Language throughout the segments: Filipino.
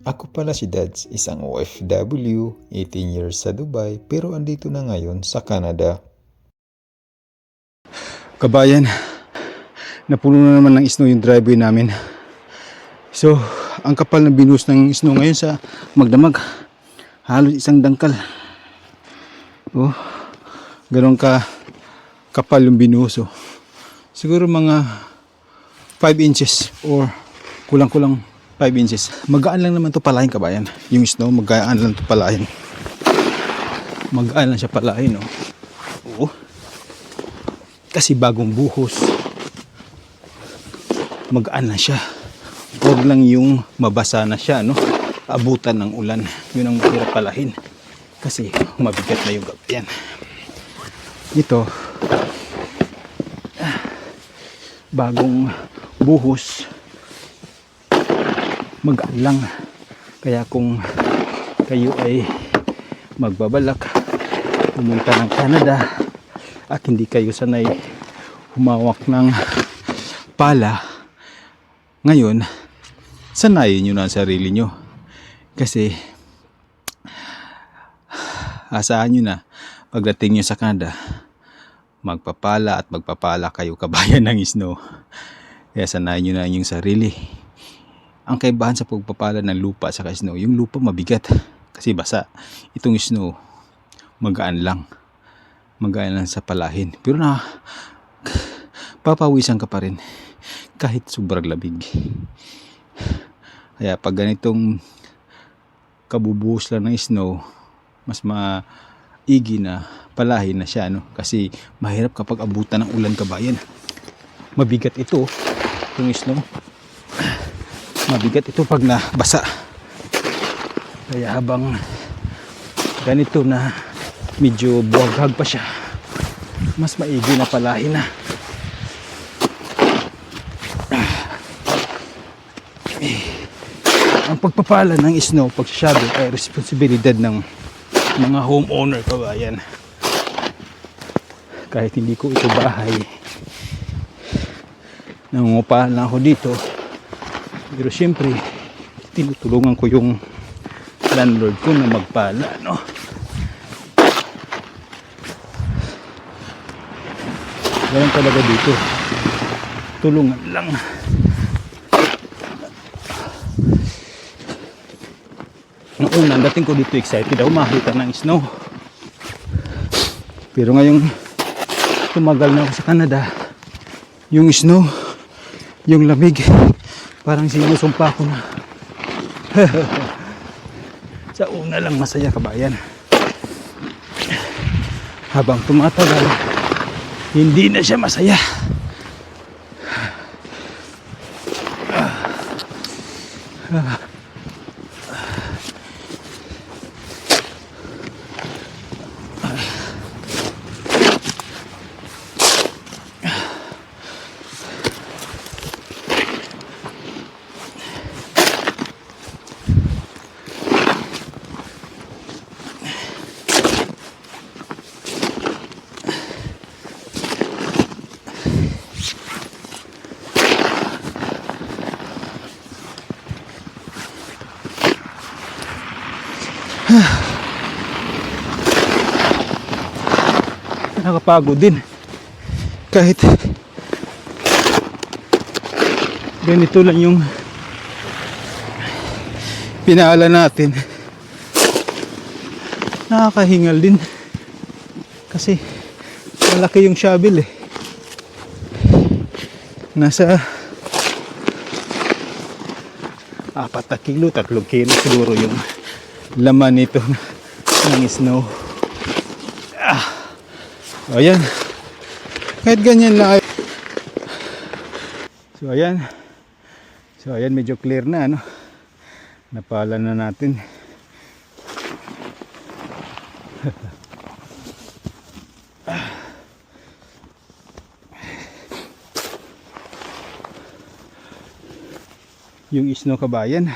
Ako pala si Dads, isang OFW, 18 years sa Dubai, pero andito na ngayon sa Canada. Kabayan, napuno na naman ng snow yung driveway namin. So, ang kapal na binuhos ng snow ngayon sa magdamag. Halos isang dangkal. Oh, ganun ka kapal yung binuhos. Oh. Siguro mga 5 inches or kulang-kulang 5 inches. Magaan lang naman to palahin, kabayan. Yung snow, magaan lang to palahin. Magaan lang siya palahin. Oh. Oh. Kasi bagong buhos, magaan na siya. Huwag lang yung mabasa na siya, no? Abutan ng ulan. Yun ang mahirap palahin. Kasi mabigat na yung gabayan. Ito, bagong buhos, magaan lang. Kaya kung kayo ay magbabalak pumunta ng Canada at hindi kayo sanay humawak ng pala, ngayon sanayin nyo na ang sarili nyo. Kasi asahan nyo na pagdating nyo sa Canada, magpapala at magpapala kayo, kabayan ng snow. Kaya sanayin nyo na yung sarili. Ang kaibahan sa pagpapala ng lupa sa snow, yung lupa mabigat kasi basa. Itong snow magaan lang sa palahin, pero na papawisan ka pa rin kahit sobrang lamig. Kaya pag ganitong kabubuhos lang ng snow, mas maigi na palahin na siya, no? Kasi mahirap kapag abutan ng ulan, kabayan. Mabigat ito, yung snow. Mabigat ito pag nabasa. Kaya habang ganito na medyo buwaghag pa siya, mas maigi na palahin na. Ang pagpapala ng snow, pagsasyabi, ay responsibilidad ng mga homeowner, kabayan. Kahit hindi ko ito bahay, nangungupaan lang ako dito, pero syempre tinutulungan ko yung landlord ko na magpala, no? Ganun talaga dito, tulungan lang. Noong unang dating ko dito, excited ako makita ng snow, pero ngayong tumagal na ako sa Canada, yung snow, yung lamig, parang sinusumpa ko na. Sa una lang masaya, kabayan. Habang tumatagal, hindi na siya masaya. Nakapagod din kahit ganito lang yung pinaala natin. Nakakahingal din kasi malaki yung shovel, nasa 4 na kilo, 3 kilo siguro yung laman nito ng snow. Ayan, kahit ganyan lang. So ayan, medyo clear na, ano? Napala na natin. Yung snow, kabayan,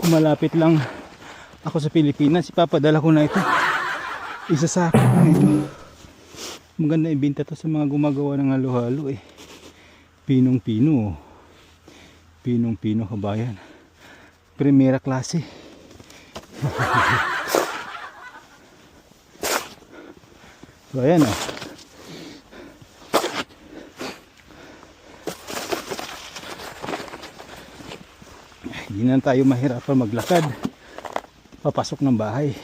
kung malapit lang ako sa Pilipinas, ipapadala ko na ito. Isa sa akin na ito. Maganda ibenta to sa mga gumagawa ng halo-halo, Pinong-pino, kabayan. Primera klase. So ayan o. Hindi na tayo mahirapan maglakad papasok ng bahay.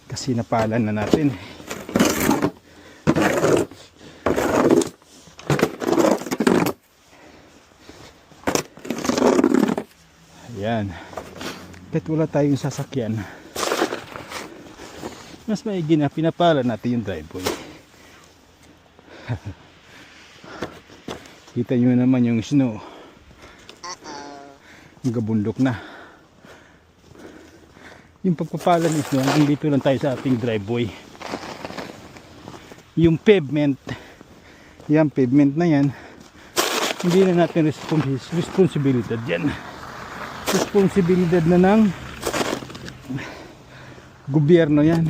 Kasi napalan na natin. Ayan. Kahit wala tayong sasakyan, mas maigi na pinapala natin yung driveway. Kita nyo naman yung snow. Gabundok na. Yung pagpapala ng snow, hanggang dito lang tayo sa ating driveway. Yung pavement, yan pavement na yan, hindi na natin responsibilidad yan. Responsibilidad na ng gobyerno yan.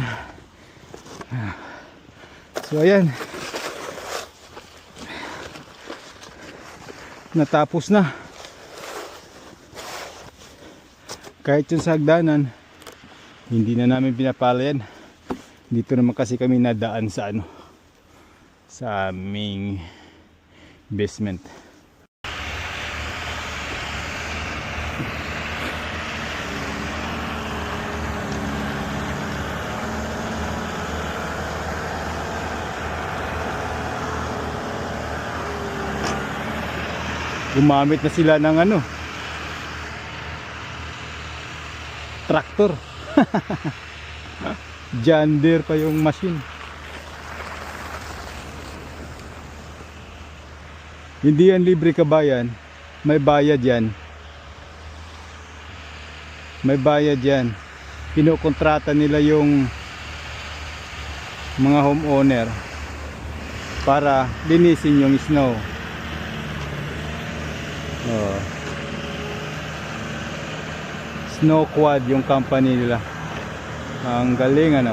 So ayan, natapos na. Kahit yung sa hagdanan, hindi na namin pinapala yan. Dito naman kasi kami nadaan sa ano, sa aming basement. Gumamit na sila ng ano, traktor. John Deere pa yung machine. Hindi yan libre kabayan, may bayad yan. May bayad yan. Kinukontrata nila yung mga homeowner para linisin yung snow. Oh. Snow Quad yung company nila. Ang galing ano.